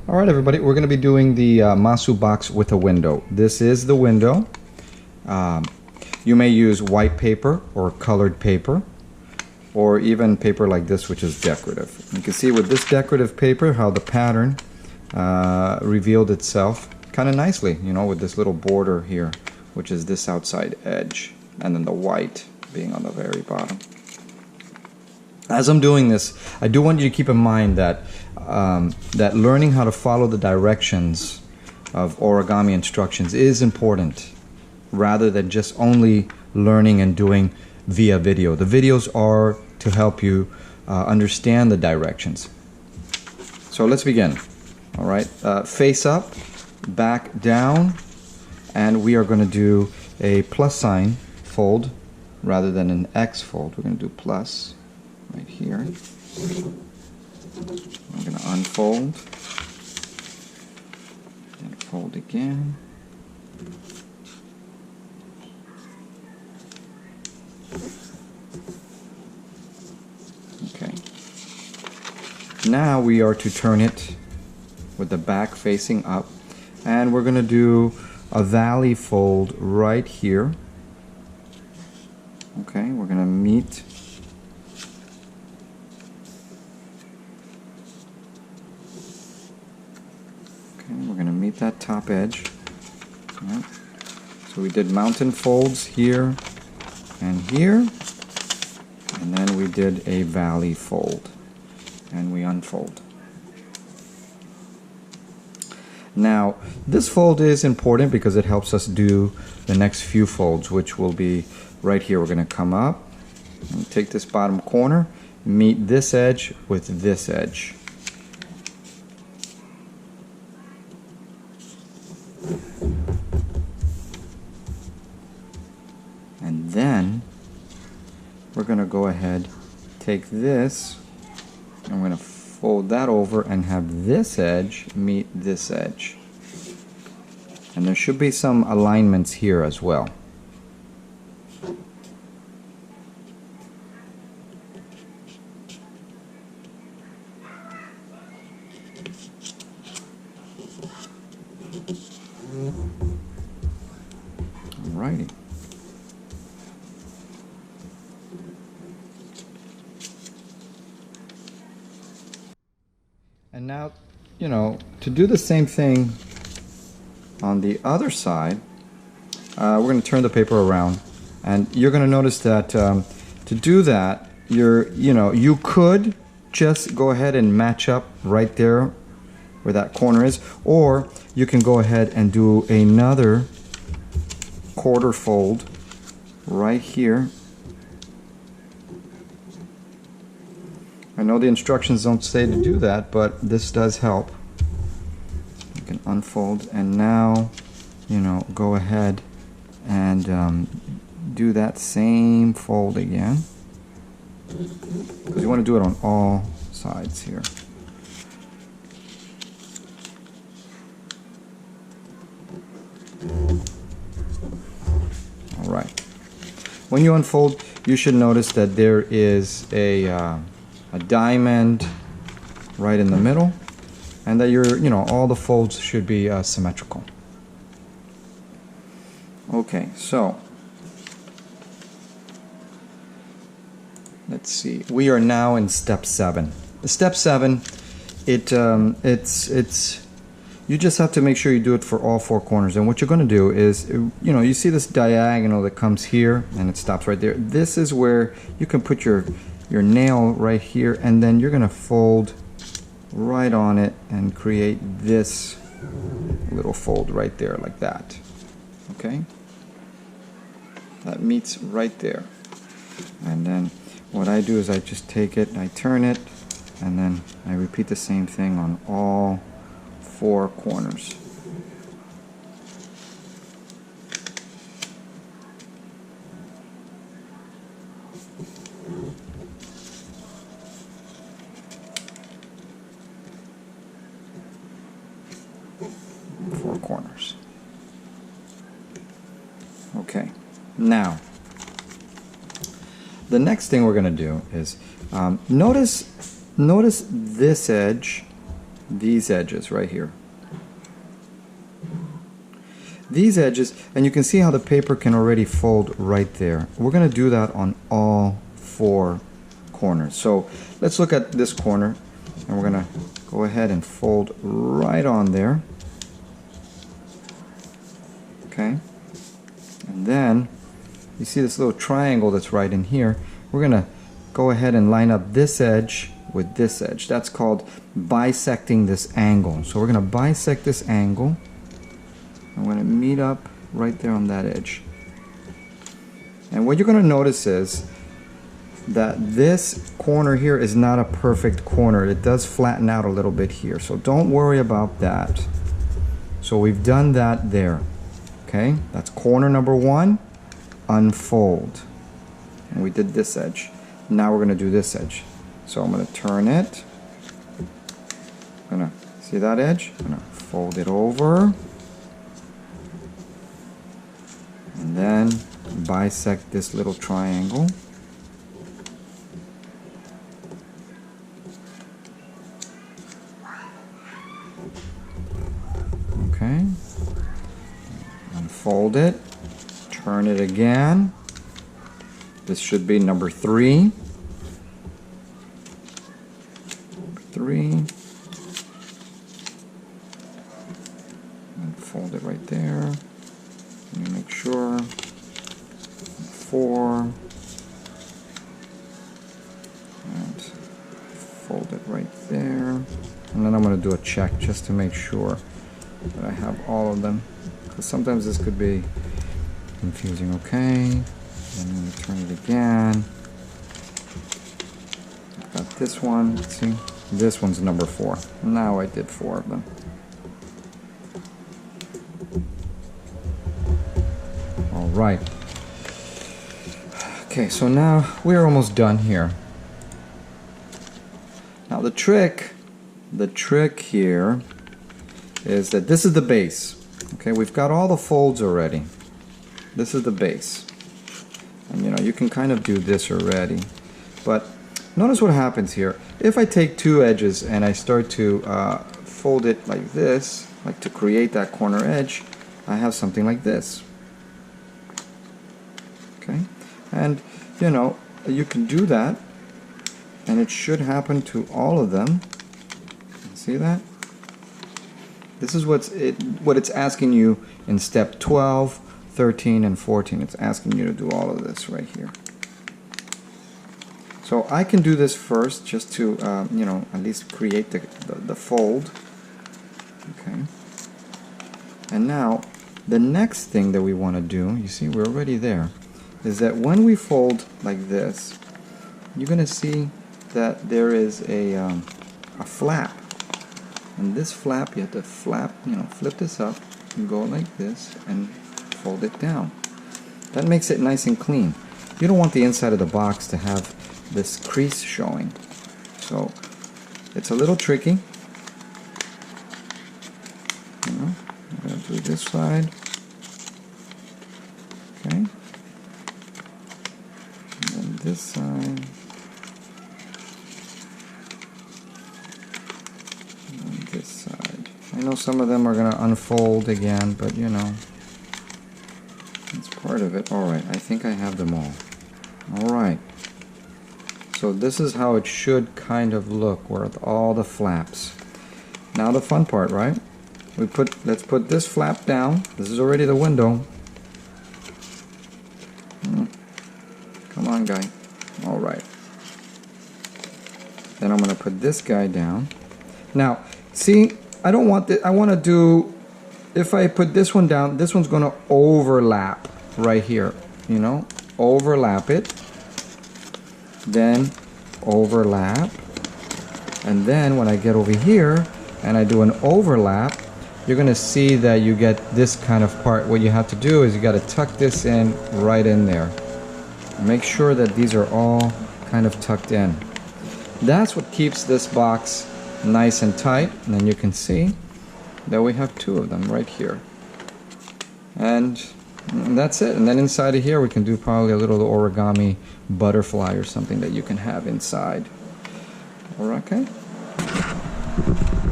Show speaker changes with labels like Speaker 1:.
Speaker 1: All right, everybody, we're going to be doing the Masu box with a window. This is the window. You may use white paper or colored paper, or even paper like this, which is decorative. You can see with this decorative paper how the pattern revealed itself kind of nicely, you know, with this little border here, which is this outside edge, and then the white being on the very bottom. As I'm doing this, I do want you to keep in mind that that learning how to follow the directions of origami instructions is important, rather than just only learning and doing via video. The videos are to help you understand the directions. So let's begin. All right, face up, back down, and we are going to do a plus sign fold rather than an X fold. We're going to do plus right here. I'm going to unfold and fold again. Okay. Now we are to turn it with the back facing up, and we're going to do a valley fold right here. Okay, we're going to meet that top edge. Right. So we did mountain folds here and here, and then we did a valley fold, and we unfold. Now this fold is important because it helps us do the next few folds, which will be right here. We're going to come up and take this bottom corner, meet this edge with this edge. And then we're going to go ahead, take this, and I'm going to fold that over and have this edge meet this edge. And there should be some alignments here as well. Alrighty. And now, you know, to do the same thing on the other side, we're going to turn the paper around, and you're going to notice that to do that, you could just go ahead and match up right there where that corner is, or you can go ahead and do another quarter fold right here. I know the instructions don't say to do that, but this does help. You can unfold, and now, you know, go ahead and do that same fold again, because you want to do it on all sides here. All right. When you unfold, you should notice that there is a diamond right in the middle, and that all the folds should be symmetrical. Okay, so let's see. We are now in step 7. Step 7, you just have to make sure you do it for all 4 corners. And what you're going to do is, you see this diagonal that comes here and it stops right there. This is where you can put your nail right here, and then you're going to fold right on it and create this little fold right there like that. Okay? That meets right there. And then what I do is I just take it, I turn it, and then I repeat the same thing on all 4 corners. Corners. Okay, now the next thing we're going to do is notice this edge these edges right here. These edges, and you can see how the paper can already fold right there. We're going to do that on all 4 corners. So let's look at this corner, and we're going to go ahead and fold right on there. Okay, and then you see this little triangle that's right in here. We're going to go ahead and line up this edge with this edge. That's called bisecting this angle. So we're going to bisect this angle. I'm going to meet up right there on that edge. And what you're going to notice is that this corner here is not a perfect corner. It does flatten out a little bit here. So don't worry about that. So we've done that there. Okay, that's corner number 1. Unfold. And we did this edge. Now we're going to do this edge. So I'm going to turn it. I'm going to see that edge. I'm going to fold it over. And then bisect this little triangle. Okay. Unfold it. Turn it again. This should be number 3. Number 3. And fold it right there. Let me make sure. 4. And fold it right there. And then I'm going to do a check just to make sure that I have all of them. Because sometimes this could be confusing. Okay. I'm going to turn it again. I've got this one. Let's see. This one's number 4. Now I did 4 of them. Right. Okay, so now we're almost done here. Now the trick here is that this is the base. Okay, we've got all the folds already. This is the base. And you know, you can kind of do this already. But notice what happens here. If I take 2 edges and I start to fold it like this, like to create that corner edge, I have something like this. Okay, and you know, you can do that, and it should happen to all of them. See that? This is what it's asking you in step 12, 13, and 14. It's asking you to do all of this right here. So I can do this first, just to you know, at least create the fold. Okay, and now the next thing that we want to do, you see, we're already there, is that when we fold like this, you're going to see that there is a flap. And this flap, you have to flap, you know, flip this up and go like this and fold it down. That makes it nice and clean. You don't want the inside of the box to have this crease showing. So it's a little tricky. You know, I'm going to do this side. Okay. This side, and this side. I know some of them are going to unfold again, but you know, it's part of it. Alright, I think I have them all. Alright, so this is how it should kind of look with all the flaps. Now the fun part, right? Let's put this flap down. This is already the window. Come on, guy. Alright. Then I'm going to put this guy down. Now, see, I don't want this. I want to do, if I put this one down, this one's going to overlap right here. You know, overlap it. Then overlap. And then when I get over here and I do an overlap, you're going to see that you get this kind of part. What you have to do is you got to tuck this in right in there. Make sure that these are all kind of tucked in. That's what keeps this box nice and tight. And then you can see that we have 2 of them right here. And that's it. And then inside of here we can do probably a little origami butterfly or something that you can have inside. Okay?